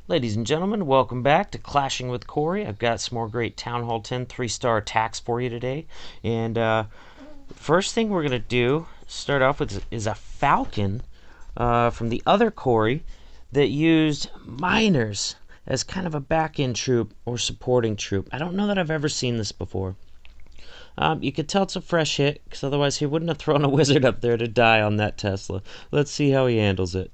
Ladies and gentlemen, welcome back to Clashing with Corey. I've got some more great Town Hall 10 3-star attacks for you today. And first thing we're going to do, start off with, is a Falcon from the other Corey that used miners as kind of a back-end troop or supporting troop. I don't know that I've ever seen this before. You could tell it's a fresh hit, because otherwise he wouldn't have thrown a wizard up there to die on that Tesla. Let's see how he handles it.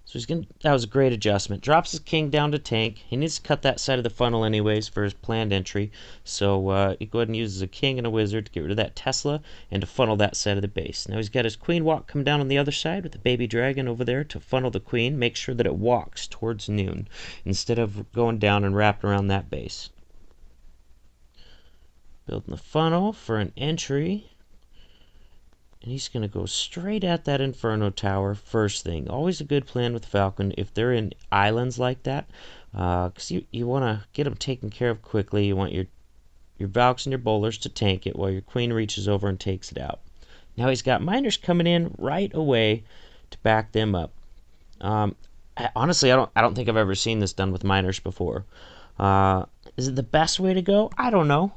So that was a great adjustment. Drops his king down to tank. He needs to cut that side of the funnel anyways for his planned entry. So he go ahead and uses a king and a wizard to get rid of that Tesla and to funnel that side of the base. Now he's got his queen walk come down on the other side with the baby dragon over there to funnel the queen. Make sure that it walks towards noon instead of going down and wrapped around that base. Building the funnel for an entry. And he's going to go straight at that Inferno Tower first thing. Always a good plan with Falcon if they're in islands like that. Because you want to get them taken care of quickly. You want your Valks and your bowlers to tank it while your queen reaches over and takes it out. Now he's got miners coming in right away to back them up. Honestly, I don't think I've ever seen this done with miners before. Is it the best way to go? I don't know.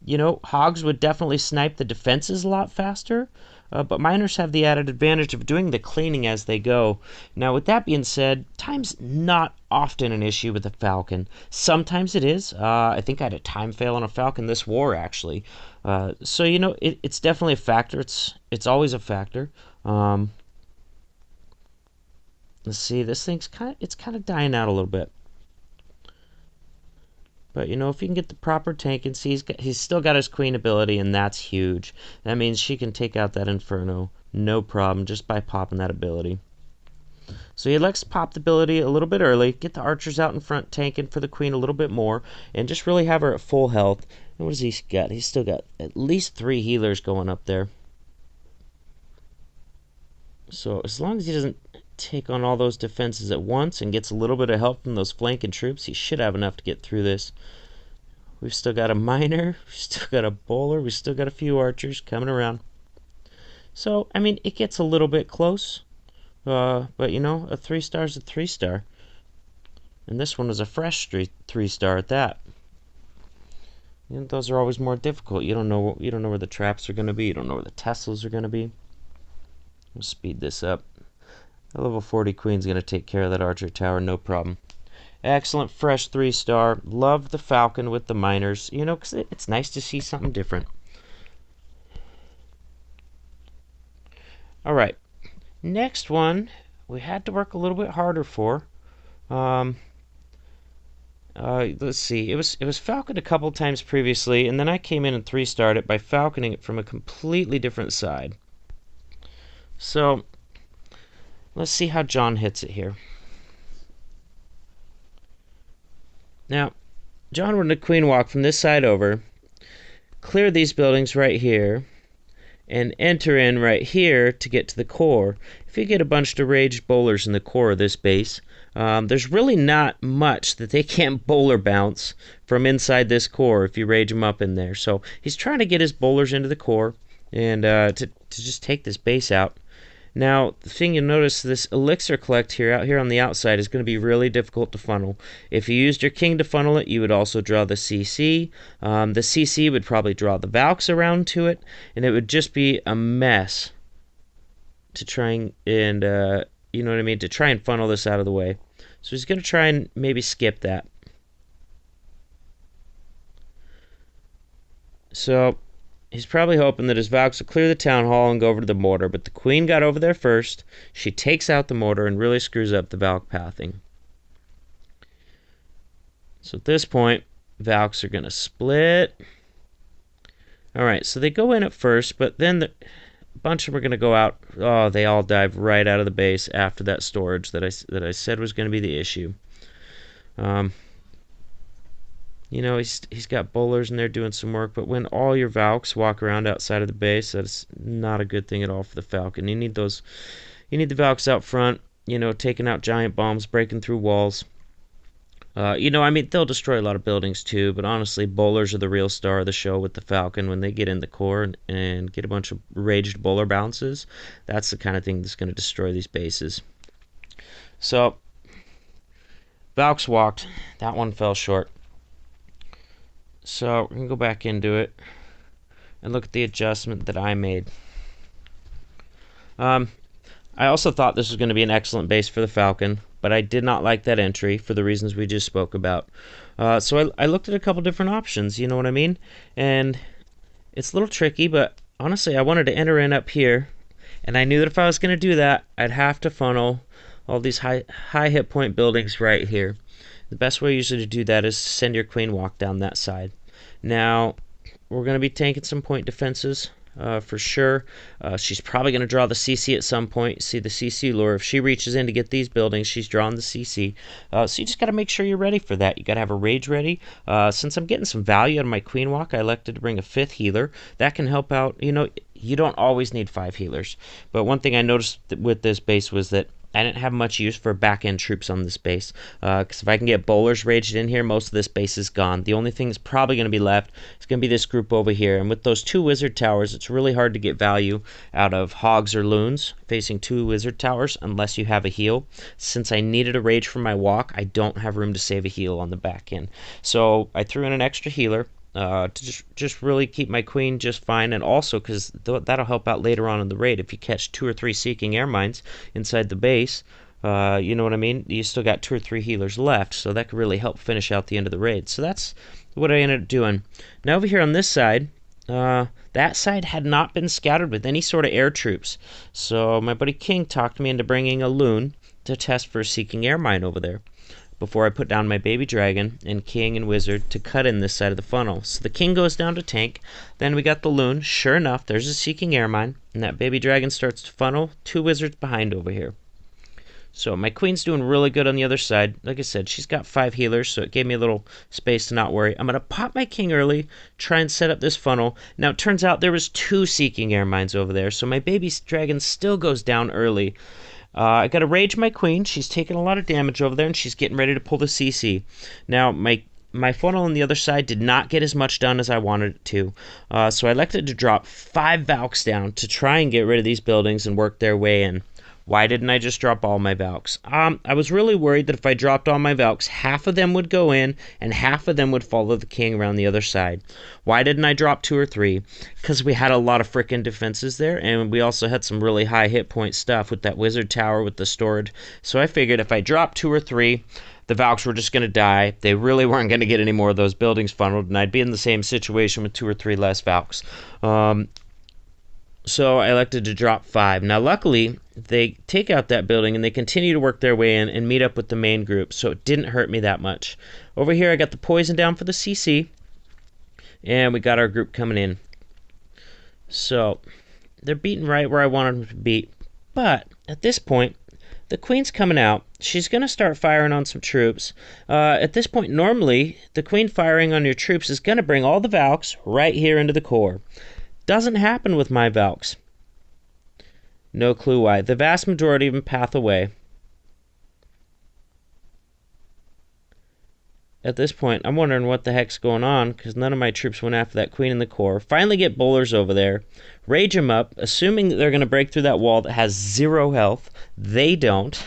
You know, hogs would definitely snipe the defenses a lot faster, but miners have the added advantage of doing the cleaning as they go. Now, with that being said, time's not often an issue with a Falcon. Sometimes it is. I think I had a time fail on a Falcon this war, actually. So, you know, it's definitely a factor. It's always a factor. Let's see, this thing's kind of dying out a little bit. But, you know, if you can get the proper tank and see, he's still got his queen ability, and that's huge. That means she can take out that Inferno, no problem, just by popping that ability. So he elects to pop the ability a little bit early, get the archers out in front tanking for the queen a little bit more, and just really have her at full health. And what does he got? He's still got at least 3 healers going up there. So as long as he doesn't take on all those defenses at once and gets a little bit of help from those flanking troops, he should have enough to get through this. We've still got a miner, we've still got a bowler, we've still got a few archers coming around. So, I mean, it gets a little bit close, but you know, a 3-star is a 3-star. And this one was a fresh 3-star at that. And those are always more difficult. You don't know where the traps are going to be, you don't know where the Teslas are going to be. We'll speed this up. A level 40 queen's going to take care of that archer tower, no problem. Excellent fresh 3-star. Love the Falcon with the miners, you know, because it's nice to see something different. Alright, next one we had to work a little bit harder for. Let's see, it was Falcon a couple times previously, and then I came in and 3-starred it by Falconing it from a completely different side. So let's see how John hits it here. Now, John wanted a queen walk from this side over, clear these buildings right here, and enter in right here to get to the core. If you get a bunch of raged bowlers in the core of this base, there's really not much that they can't bowler bounce from inside this core if you rage them up in there. So he's trying to get his bowlers into the core and to just take this base out. Now, the thing you'll notice, this elixir collect here, out here on the outside, is going to be really difficult to funnel. If you used your king to funnel it, you would also draw the CC. The CC would probably draw the Valks around to it, and it would just be a mess to try and you know what I mean, to try and funnel this out of the way. So he's going to try and maybe skip that. So he's probably hoping that his Valks will clear the town hall and go over to the mortar, but the queen got over there first. She takes out the mortar and really screws up the Valk pathing. So at this point, Valks are going to split. Alright, so they go in at first, but then a bunch of them are going to go out. Oh, they all dive right out of the base after that storage that I said was going to be the issue. You know, he's got bowlers in there doing some work, but when all your Valks walk around outside of the base, that's not a good thing at all for the Falcon. You need the Valks out front, you know, taking out giant bombs, breaking through walls. You know, I mean, they'll destroy a lot of buildings too, but honestly, bowlers are the real star of the show with the Falcon. When they get in the core and get a bunch of raged bowler bounces, that's the kind of thing that's going to destroy these bases. So, Valks walked. That one fell short. So, we're going to go back into it and look at the adjustment that I made. I also thought this was going to be an excellent base for the Falcon, but I did not like that entry for the reasons we just spoke about. So I looked at a couple different options, you know what I mean? And it's a little tricky, but honestly, I wanted to enter in up here, and I knew that if I was going to do that, I'd have to funnel all these high hit point buildings right here. The best way usually to do that is send your queen walk down that side. Now, we're going to be tanking some point defenses. For sure. She's probably going to draw the CC at some point. See the CC lure. If she reaches in to get these buildings, she's drawn the CC. So you just got to make sure you're ready for that. You got to have a rage ready. Since I'm getting some value out of my queen walk, I elected to bring a 5th healer. That can help out. You know, you don't always need 5 healers. But one thing I noticed with this base was that I didn't have much use for back-end troops on this base, because if I can get bowlers raged in here, most of this base is gone. The only thing that's probably going to be left is going to be this group over here, and with those 2 wizard towers, it's really hard to get value out of hogs or loons facing 2 wizard towers unless you have a heal. Since I needed a rage for my walk, I don't have room to save a heal on the back end. So I threw in an extra healer. To just really keep my queen just fine, and also because that'll help out later on in the raid. If you catch 2 or 3 seeking air mines inside the base, you know what I mean, you still got 2 or 3 healers left, so that could really help finish out the end of the raid. So that's what I ended up doing. Now over here on this side, that side had not been scouted with any sort of air troops, so my buddy King talked me into bringing a loon to test for a seeking air mine over there before I put down my baby dragon and king and wizard to cut in this side of the funnel. So the king goes down to tank, then we got the loon. Sure enough, there's a seeking air mine, and that baby dragon starts to funnel 2 wizards behind over here. So my queen's doing really good on the other side. Like I said, she's got 5 healers, so it gave me a little space to not worry. I'm going to pop my king early, try and set up this funnel. Now it turns out there was 2 seeking air mines over there, so my baby dragon still goes down early. I got to rage my queen. She's taking a lot of damage over there, and she's getting ready to pull the CC. Now, my funnel on the other side did not get as much done as I wanted it to. So I elected to drop 5 Valks down to try and get rid of these buildings and work their way in. Why didn't I just drop all my Valks? I was really worried that if I dropped all my Valks, half of them would go in, and half of them would follow the king around the other side. Why didn't I drop 2 or 3? Because we had a lot of frickin' defenses there, and we also had some really high hit point stuff with that wizard tower with the storage. So I figured if I dropped 2 or 3, the Valks were just going to die. They really weren't going to get any more of those buildings funneled, and I'd be in the same situation with 2 or 3 less Valks. So I elected to drop 5. Now luckily, they take out that building and they continue to work their way in and meet up with the main group, so it didn't hurt me that much. Over here I got the poison down for the CC, and we got our group coming in. So they're beating right where I wanted them to beat, but at this point, the queen's coming out. She's going to start firing on some troops. At this point, normally, the queen firing on your troops is going to bring all the Valks right here into the core. Doesn't happen with my Valks. No clue why. The vast majority of them path away. At this point, I'm wondering what the heck's going on, because none of my troops went after that queen in the core. Finally get bowlers over there. Rage them up, assuming that they're going to break through that wall that has 0 health. They don't.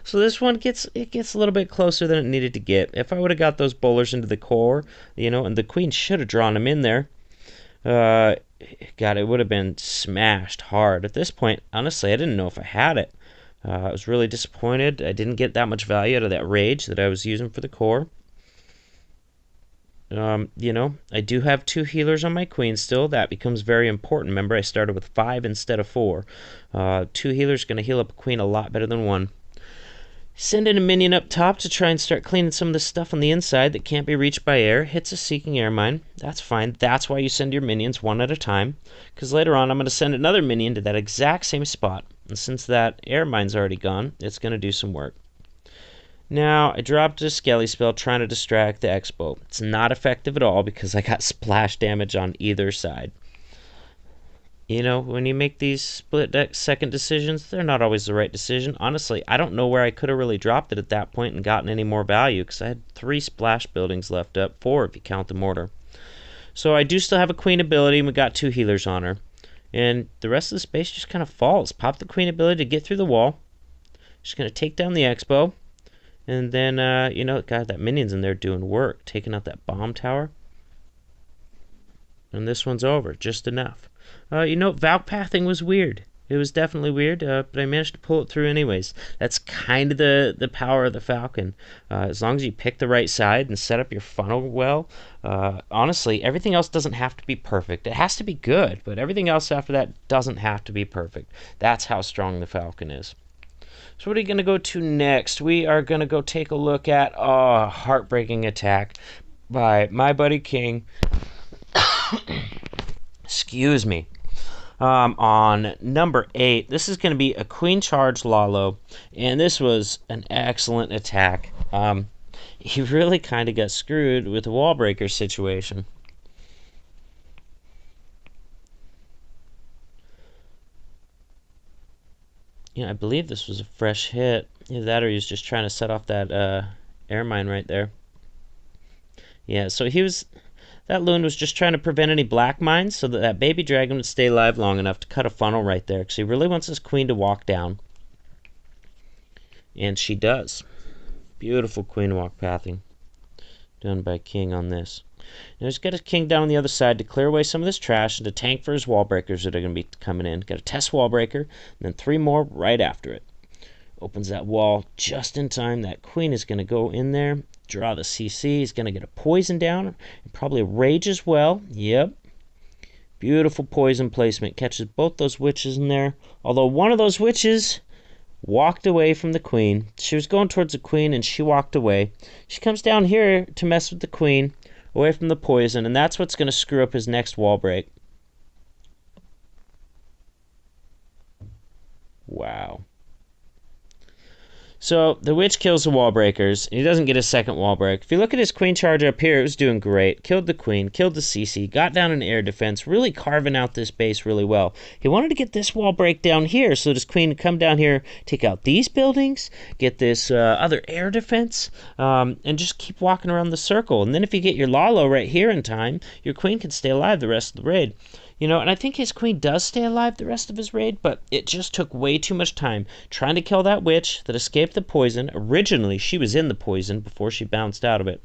So this one gets a little bit closer than it needed to get. If I would have got those bowlers into the core, you know, and the queen should have drawn them in there, God, it would have been smashed hard. At this point, honestly, I didn't know if I had it. I was really disappointed. I didn't get that much value out of that rage that I was using for the core. You know, I do have 2 healers on my queen still. That becomes very important. Remember, I started with 5 instead of 4. 2 healers going to heal up a queen a lot better than 1. Send in a minion up top to try and start cleaning some of the stuff on the inside that can't be reached by air. Hits a seeking air mine. That's fine. That's why you send your minions one at a time. Because later on I'm going to send another minion to that exact same spot. And since that air mine's already gone, it's going to do some work. Now, I dropped a Skelly spell trying to distract the Expo. It's not effective at all because I got splash damage on either side. You know, when you make these split-second decisions, they're not always the right decision. Honestly, I don't know where I could have really dropped it at that point and gotten any more value, because I had 3 splash buildings left up, 4 if you count the mortar. So I do still have a queen ability, and we got 2 healers on her. And the rest of the space just kind of falls. Pop the queen ability to get through the wall. Just going to take down the Expo. And then, you know, God, that minion's in there doing work, taking out that bomb tower. And this one's over, just enough. You know, Valk pathing was weird. It was definitely weird, but I managed to pull it through anyways. That's kind of the power of the Falcon. As long as you pick the right side and set up your funnel well, honestly, everything else doesn't have to be perfect. It has to be good, but everything else after that doesn't have to be perfect. That's how strong the Falcon is. So what are you going to go to next? We are going to go take a look at a heartbreaking attack by my buddy King. Excuse me. On number 8, this is going to be a Queen Charge Lalo, and this was an excellent attack. He really kind of got screwed with the wall breaker situation. Yeah, I believe this was a fresh hit. Either that or he was just trying to set off that air mine right there. Yeah, so that loon was just trying to prevent any black mines so that baby dragon would stay alive long enough to cut a funnel right there, because he really wants his queen to walk down. And she does. Beautiful queen walk pathing done by King on this. Now he's got his king down on the other side to clear away some of this trash and to tank for his wall breakers that are going to be coming in. Got a test wall breaker, and then 3 more right after it. Opens that wall just in time. That queen is going to go in there, draw the CC. He's going to get a poison down, and probably a rage as well. Yep. Beautiful poison placement. Catches both those witches in there. Although one of those witches walked away from the queen. She was going towards the queen, and she walked away. She comes down here to mess with the queen, away from the poison, and that's what's going to screw up his next wall break. Wow. So the witch kills the wall breakers, and he doesn't get a second wall break. If you look at his queen charge up here, it was doing great. Killed the queen, killed the CC, got down an air defense, really carving out this base really well. He wanted to get this wall break down here so that his queen could come down here, take out these buildings, get this other air defense, and just keep walking around the circle. And then if you get your Lalo right here in time, your queen can stay alive the rest of the raid. You know, and I think his queen does stay alive the rest of his raid, but it just took way too much time trying to kill that witch that escaped the poison. Originally, she was in the poison before she bounced out of it.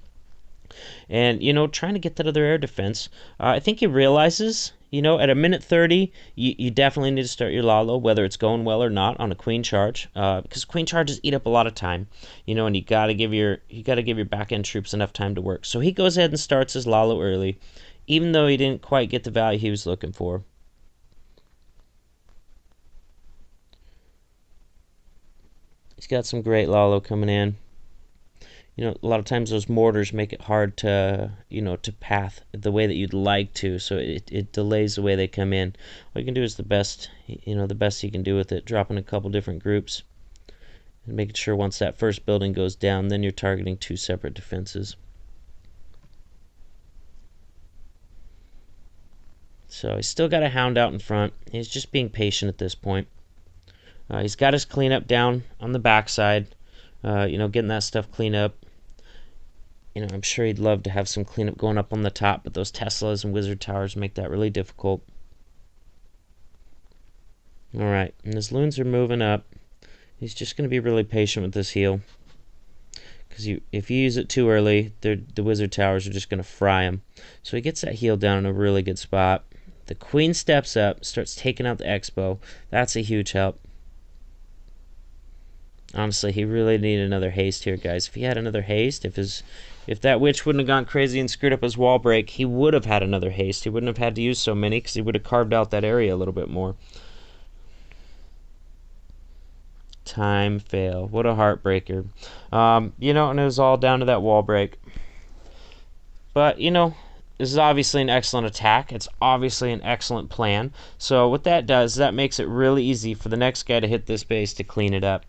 And, you know, trying to get that other air defense. I think he realizes, you know, at a minute 30, you definitely need to start your Lalo, whether it's going well or not, on a queen charge, because queen charges eat up a lot of time, you know, and you gotta give your back end troops enough time to work. So he goes ahead and starts his Lalo early, even though he didn't quite get the value he was looking for. He's got some great Lalo coming in. You know, a lot of times those mortars make it hard to, you know, to path the way that you'd like to, so it delays the way they come in. What you can do is the best you can do with it, dropping a couple different groups and making sure once that first building goes down, then you're targeting 2 separate defenses. So he's still got a hound out in front. He's just being patient at this point. He's got his cleanup down on the backside. You know, getting that stuff cleaned up. You know, I'm sure he'd love to have some cleanup going up on the top, but those Teslas and Wizard Towers make that really difficult. Alright, and his loons are moving up. He's just going to be really patient with this heal. Because if you use it too early, the Wizard Towers are just going to fry him. So he gets that heal down in a really good spot. The queen steps up, starts taking out the Expo. That's a huge help. Honestly, he really needed another haste here, guys. If he had another haste, if that witch wouldn't have gone crazy and screwed up his wall break, he would have had another haste. He wouldn't have had to use so many because he would have carved out that area a little bit more. Time fail. What a heartbreaker. You know, and it was all down to that wall break. But, you know, this is obviously an excellent attack. It's obviously an excellent plan. So what that does is that makes it really easy for the next guy to hit this base to clean it up.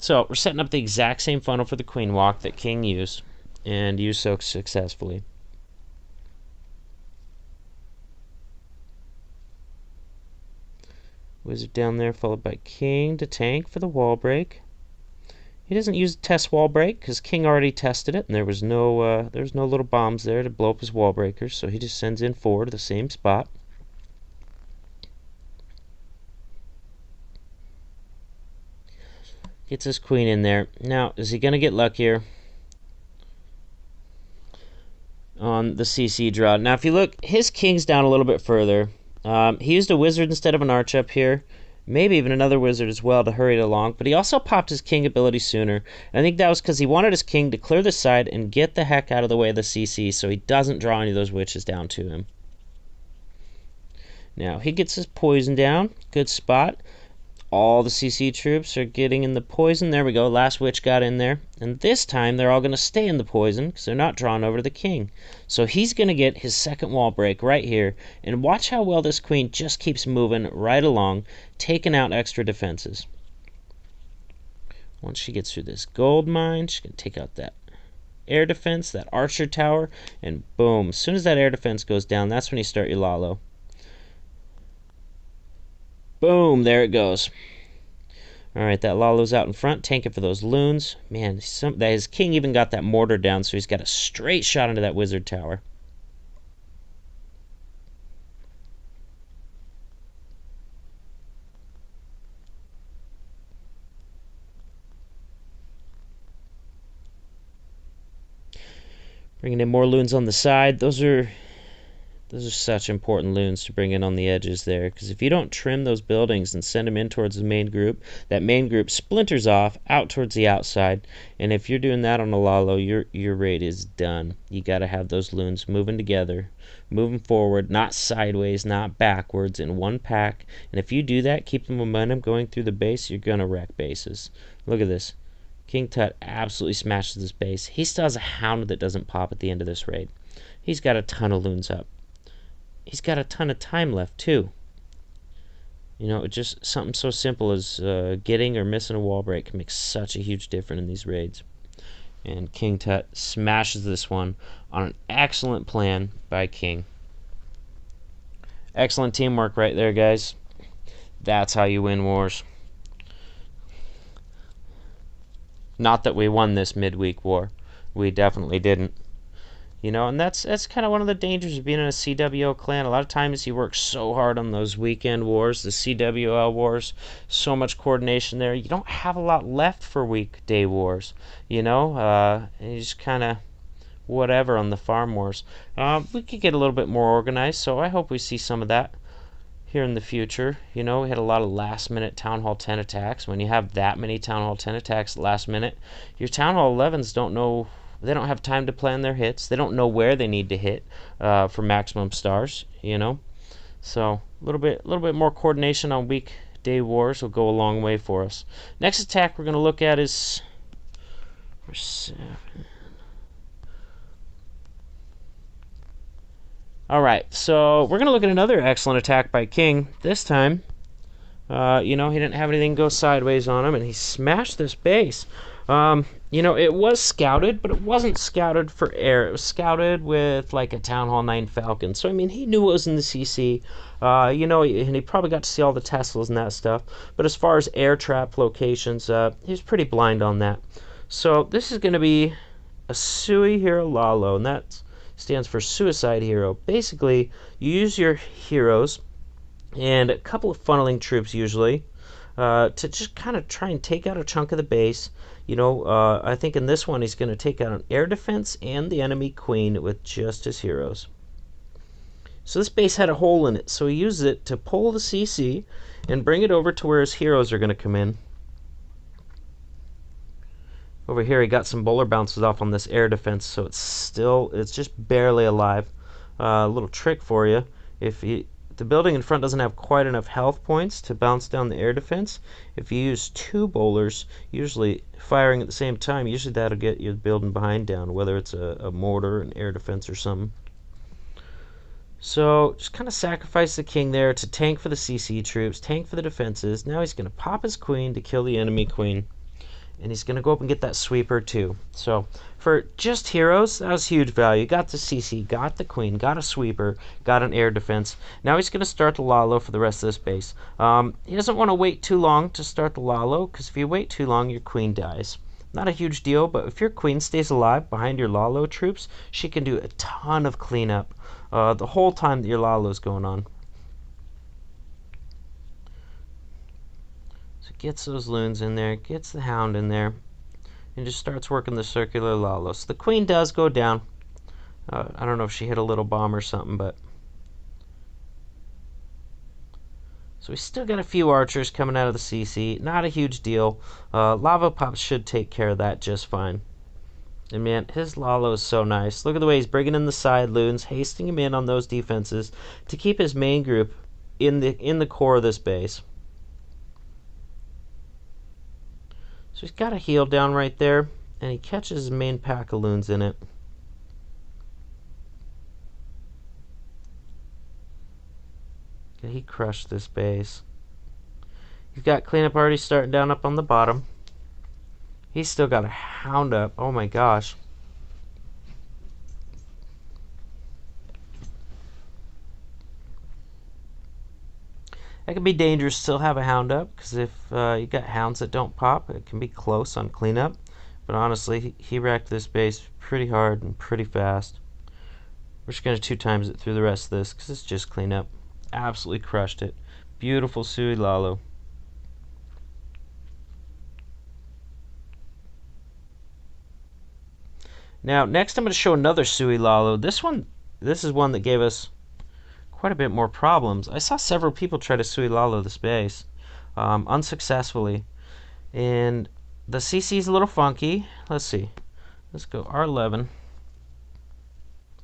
So we're setting up the exact same funnel for the queen walk that King used and used so successfully. Wizard down there, followed by King to tank for the wall break. He doesn't use test wall break because King already tested it, and there was no little bombs there to blow up his wall breakers. So he just sends in 4 to the same spot. Gets his queen in there. Now, is he going to get luckier on the CC draw? Now, if you look, his king's down a little bit further. He used a wizard instead of an arch up here. Maybe even another wizard as well to hurry it along. But he also popped his king ability sooner. And I think that was because he wanted his king to clear the side and get the heck out of the way of the CC so he doesn't draw any of those witches down to him. Now, he gets his poison down. Good spot. All the CC troops are getting in the poison. There we go. Last witch got in there. And this time, they're all going to stay in the poison because they're not drawn over to the king. So he's going to get his second wall break right here. And watch how well this queen just keeps moving right along, taking out extra defenses. Once she gets through this gold mine, she's going to take out that air defense, that archer tower, and boom. As soon as that air defense goes down, that's when you start your Lalo. Boom, there it goes. Alright, that Lalo's out in front, tanking for those loons. Man, his king even got that mortar down, so he's got a straight shot into that wizard tower. Bringing in more loons on the side. Those are such important loons to bring in on the edges there, because if you don't trim those buildings and send them in towards the main group, that main group splinters off out towards the outside, and if you're doing that on a Lalo, your raid is done. You got to have those loons moving together, moving forward, not sideways, not backwards, in one pack, and if you do that, keep the momentum going through the base, you're going to wreck bases. Look at this. King Tut absolutely smashes this base. He still has a hound that doesn't pop at the end of this raid. He's got a ton of loons up. He's got a ton of time left, too. You know, just something so simple as getting or missing a wall break can make such a huge difference in these raids. And King Tut smashes this one on an excellent plan by King. Excellent teamwork right there, guys. That's how you win wars. Not that we won this midweek war. We definitely didn't. You know, and that's kind of one of the dangers of being in a CWO clan. A lot of times you work so hard on those weekend wars, the CWL wars, so much coordination there. You don't have a lot left for weekday wars, you know. You just kind of whatever on the farm wars. We could get a little bit more organized, so I hope we see some of that here in the future. You know, we had a lot of last-minute Town Hall 10 attacks. When you have that many Town Hall 10 attacks last minute, your Town Hall 11s don't know. They don't have time to plan their hits. They don't know where they need to hit for maximum stars, you know. So a little bit more coordination on weekday wars will go a long way for us. Next attack we're going to look at is number 7. All right, so we're going to look at another excellent attack by King. This time, you know, he didn't have anything go sideways on him, and he smashed this base. You know, it was scouted, but it wasn't scouted for air. It was scouted with, like, a Town Hall 9 Falcon. So, I mean, he knew what was in the CC, you know, and he probably got to see all the Teslas and that stuff. But as far as air trap locations, he was pretty blind on that. So, this is going to be a Sui Hero Lalo, and that stands for Suicide Hero. Basically, you use your heroes and a couple of funneling troops, usually, to just kind of try and take out a chunk of the base. You know, I think in this one he's going to take out an air defense and the enemy queen with just his heroes. So this base had a hole in it, so he uses it to pull the CC and bring it over to where his heroes are going to come in. Over here he got some bowler bounces off on this air defense, so it's just barely alive. A little trick for you. If the building in front doesn't have quite enough health points to bounce down the air defense, if you use 2 bowlers, usually firing at the same time, usually that'll get your building behind down, whether it's a mortar, an air defense, or something. So just kind of sacrifice the king there to tank for the CC troops, tank for the defenses. Now he's going to pop his queen to kill the enemy queen. And he's going to go up and get that sweeper too. So for just heroes, that was huge value. Got the CC, got the queen, got a sweeper, got an air defense. Now he's going to start the Lalo for the rest of this base. He doesn't want to wait too long to start the Lalo, because if you wait too long, your queen dies. Not a huge deal, but if your queen stays alive behind your Lalo troops, she can do a ton of cleanup the whole time that your Lalo's going on. So gets those loons in there, gets the hound in there, and just starts working the circular Lalo. So the queen does go down. I don't know if she hit a little bomb or something, but... So we still got a few archers coming out of the CC. Not a huge deal. Lava Pops should take care of that just fine. And man, his Lalo is so nice. Look at the way he's bringing in the side loons, hasting him in on those defenses to keep his main group in the core of this base. So he's got a heal down right there, and he catches his main pack of loons in it. He crushed this base. You've got cleanup already starting down up on the bottom. He's still got a hound up. Oh my gosh. That can be dangerous to still have a hound up, because if you got hounds that don't pop, it can be close on cleanup. But honestly, he wrecked this base pretty hard and pretty fast. We're just going to 2 times it through the rest of this, because it's just cleanup. Absolutely crushed it. Beautiful Sui Lalo. Now, next I'm going to show another Sui Lalo. This is one that gave us quite a bit more problems. I saw several people try to Sui Lalo this base, unsuccessfully. And the CC is a little funky. Let's see. Let's go R11.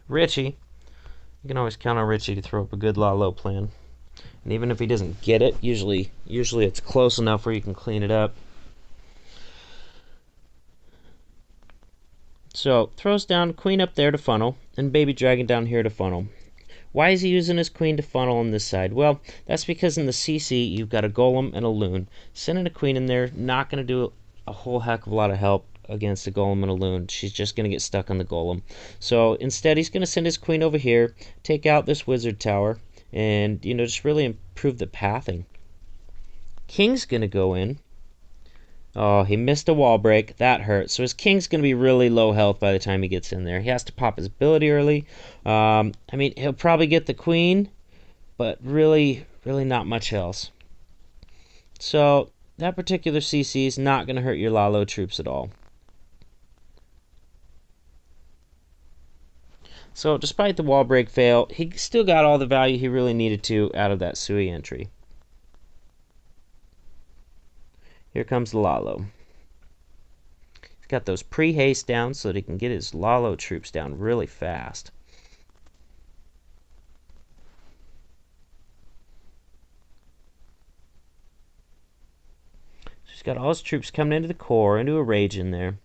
Richie. You can always count on Richie to throw up a good Lalo plan. And even if he doesn't get it, usually it's close enough where you can clean it up. So, throws down queen up there to funnel, and baby dragon down here to funnel. Why is he using his queen to funnel on this side? Well, that's because in the CC, you've got a golem and a loon. Sending a queen in there, not going to do a whole heck of a lot of help against a golem and a loon. She's just going to get stuck on the golem. So instead, he's going to send his queen over here, take out this wizard tower, and, just really improve the pathing. King's going to go in. Oh, he missed a wall break. That hurt. So his king's going to be really low health by the time he gets in there. He has to pop his ability early. He'll probably get the queen, but really not much else. So that particular CC is not going to hurt your Lalo troops at all. So despite the wall break fail, he still got all the value he really needed to out of that Sui entry. Here comes Lalo. He's got those pre-haste down so that he can get his Lalo troops down really fast. So he's got all his troops coming into the core, into a rage in there.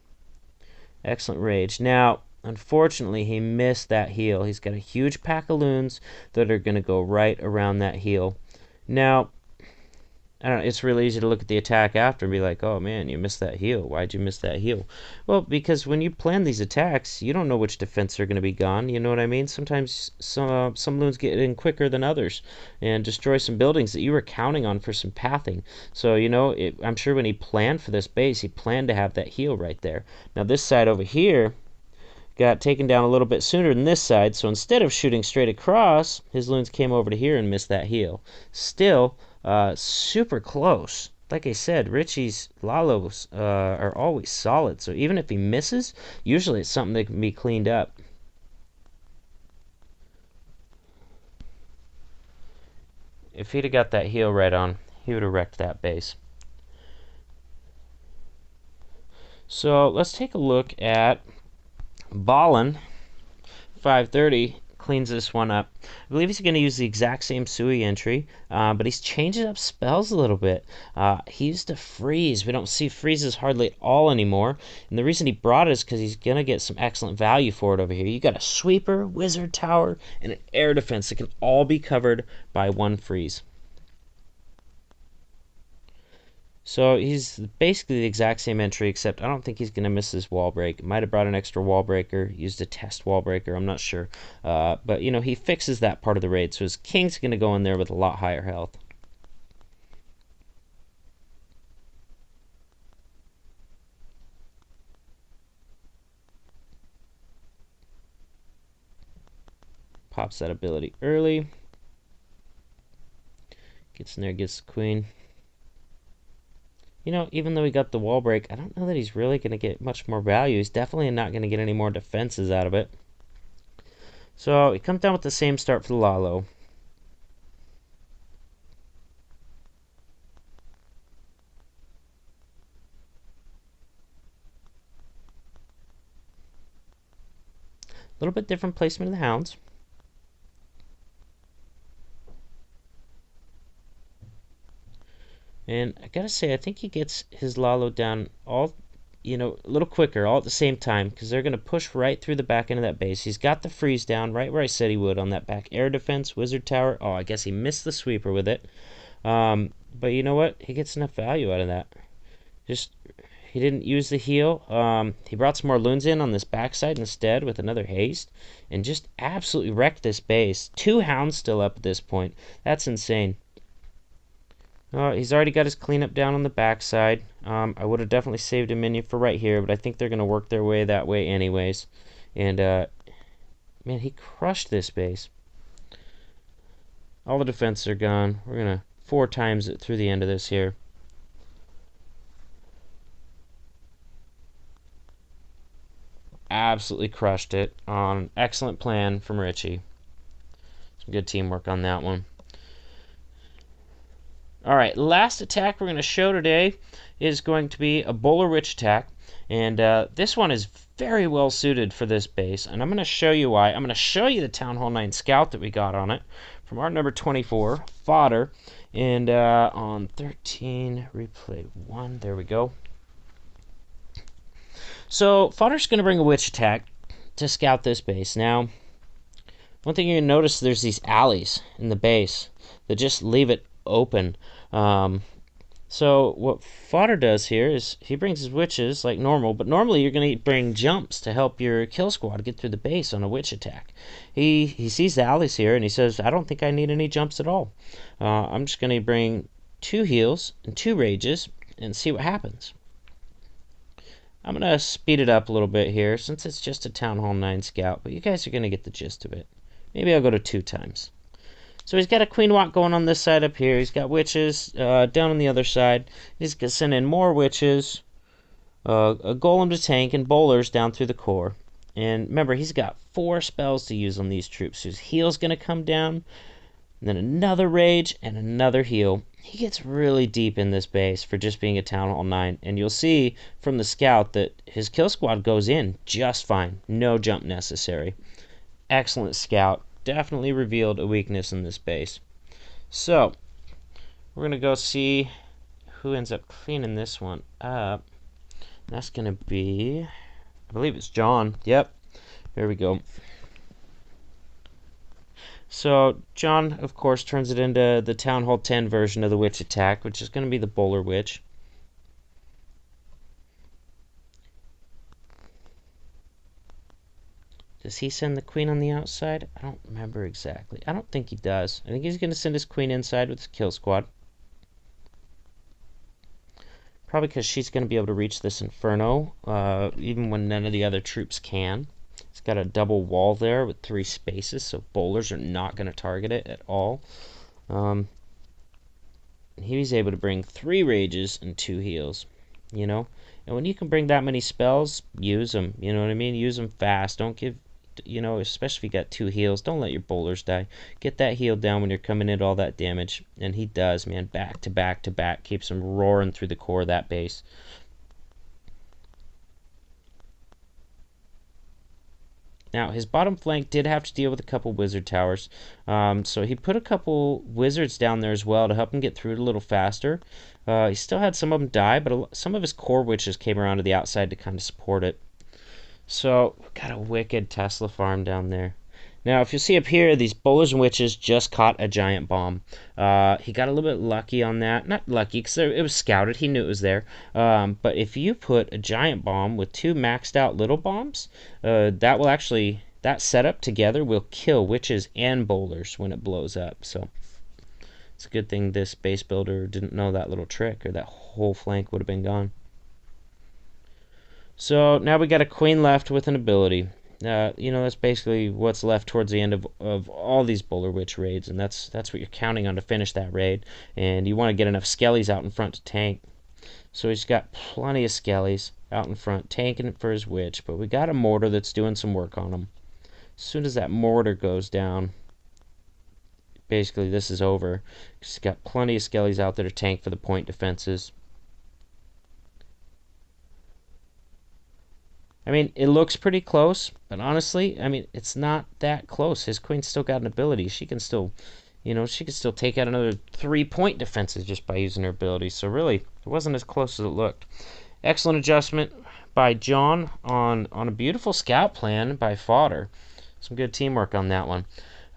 Excellent rage. Now, unfortunately, he missed that heal. He's got a huge pack of loons that are going to go right around that heal. Now, I don't know, it's really easy to look at the attack after and be like, oh man, you missed that heal. Why'd you miss that heal? Well, because when you plan these attacks, you don't know which defense are going to be gone. You know what I mean? Sometimes some loons get in quicker than others and destroy some buildings that you were counting on for some pathing. So, I'm sure when he planned for this base, he planned to have that heal right there. Now, this side over here got taken down a little bit sooner than this side, so instead of shooting straight across, his loons came over to here and missed that heal. Still, super close. Like I said, Richie's Lalos are always solid, so even if he misses, usually it's something that can be cleaned up. If he'd have got that heal right on, he would have wrecked that base. So let's take a look at Ballin. 530 cleans this one up. I believe he's going to use the exact same Sui entry, but he's changing up spells a little bit. He used to freeze. We don't see freezes hardly at all anymore, and the reason he brought it is because he's going to get some excellent value for it over here. You got a sweeper, wizard tower, and an air defense that can all be covered by one freeze. So he's basically the exact same entry, except I don't think he's going to miss his wall break. Might have brought an extra wall breaker, used a test wall breaker, I'm not sure. But, he fixes that part of the raid, so his king's going to go in there with a lot higher health. Pops that ability early. Gets in there, gets the queen. You know, even though he got the wall break, I don't know that he's really going to get much more value. He's definitely not going to get any more defenses out of it. So he comes down with the same start for the Lalo. A little bit different placement of the hounds. And I gotta say, I think he gets his Lalo down all, a little quicker, all at the same time, because they're gonna push right through the back end of that base. He's got the freeze down right where I said he would on that back air defense, wizard tower. Oh, I guess he missed the sweeper with it. But you know what? He gets enough value out of that. He didn't use the heal. He brought some more loons in on this backside instead with another haste, and just absolutely wrecked this base. 2 hounds still up at this point. That's insane. He's already got his cleanup down on the backside. I would have definitely saved a minion for right here, but I think they're going to work their way that way anyways. And, man, he crushed this base. All the defenses are gone. We're going to 4 times it through the end of this here. Absolutely crushed it on excellent plan from Richie. Some good teamwork on that one. Alright, last attack we're going to show today is going to be a Bowler Witch attack. And this one is very well suited for this base. And I'm going to show you why. I'm going to show you the Town Hall 9 Scout that we got on it from our number 24, Fodder. And on 13, replay 1, there we go. So Fodder's going to bring a Witch attack to scout this base. Now, one thing you're going to notice, there's these alleys in the base that just leave it open. So what Fodder does here is he brings his witches like normal, but normally you're going to bring jumps to help your kill squad get through the base on a witch attack. He sees the alleys here and he says, I don't think I need any jumps at all. I'm just going to bring 2 heals and 2 rages and see what happens. I'm going to speed it up a little bit here since it's just a Town Hall 9 Scout, but you guys are going to get the gist of it. Maybe I'll go to 2 times. So he's got a Queen Walk going on this side up here. He's got witches down on the other side. He's going to send in more witches, a golem to tank, and bowlers down through the core. And remember, he's got 4 spells to use on these troops. His heal's going to come down, and then another rage, and another heal. He gets really deep in this base for just being a Town Hall 9. And you'll see from the scout that his kill squad goes in just fine. No jump necessary. Excellent scout. Definitely revealed a weakness in this base. So, we're going to go see who ends up cleaning this one up. That's going to be, I believe it's John. Yep, there we go. So, John, of course, turns it into the Town Hall 10 version of the Witch attack, which is going to be the Bowler Witch. Does he send the queen on the outside? I don't remember exactly. I don't think he does. I think he's going to send his queen inside with his kill squad. Probably because she's going to be able to reach this Inferno, even when none of the other troops can. It's got a double wall there with 3 spaces, so bowlers are not going to target it at all. He's able to bring 3 rages and 2 heals, you know? And when you can bring that many spells, use them, you know what I mean? Use them fast. Don't give, especially if you got 2 heals, don't let your bowlers die. Get that heal down when you're coming into all that damage. And he does, man, back to back to back. Keeps him roaring through the core of that base. Now, his bottom flank did have to deal with a couple wizard towers. So he put a couple wizards down there as well to help him get through it a little faster. He still had some of them die, but some of his core witches came around to the outside to kind of support it. So, we've got a wicked Tesla farm down there. Now, if you see up here, these bowlers and witches just caught a giant bomb. He got a little bit lucky on that. Not lucky, because it was scouted. He knew it was there. But if you put a giant bomb with 2 maxed out little bombs, that setup together will kill witches and bowlers when it blows up. So, it's a good thing this base builder didn't know that little trick, or that whole flank would have been gone. So, now we got a queen left with an ability. That's basically what's left towards the end of all these Bowler Witch raids, and that's what you're counting on to finish that raid. And you want to get enough skellies out in front to tank. So he's got plenty of skellies out in front, tanking it for his witch. But we got a mortar that's doing some work on him. As soon as that mortar goes down, basically this is over. He's got plenty of skellies out there to tank for the point defenses. I mean, it looks pretty close, but honestly, I mean, it's not that close. His queen's still got an ability. She can still, she can still take out another 3-point defenses just by using her ability. So really, it wasn't as close as it looked. Excellent adjustment by John on a beautiful scout plan by Fodder. Some good teamwork on that one.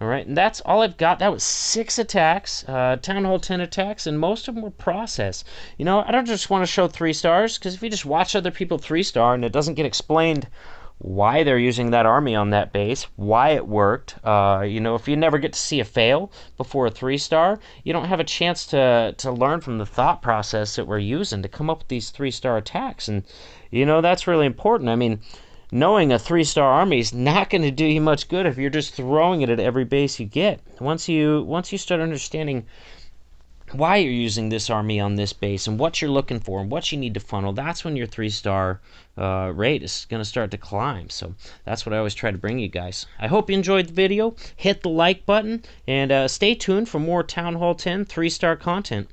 All right, and that's all I've got. That was 6 attacks, Town Hall 10 attacks, and most of them were process. I don't just want to show 3 stars, because if you just watch other people 3-star and it doesn't get explained why they're using that army on that base, why it worked, if you never get to see a fail before a 3-star, you don't have a chance to learn from the thought process that we're using to come up with these 3-star attacks. And, that's really important. I mean, knowing a 3-star army is not going to do you much good if you're just throwing it at every base you get. Once you start understanding why you're using this army on this base and what you're looking for and what you need to funnel, that's when your 3-star rate is going to start to climb. So that's what I always try to bring you guys. I hope you enjoyed the video. Hit the like button and stay tuned for more Town Hall 10 3-star content.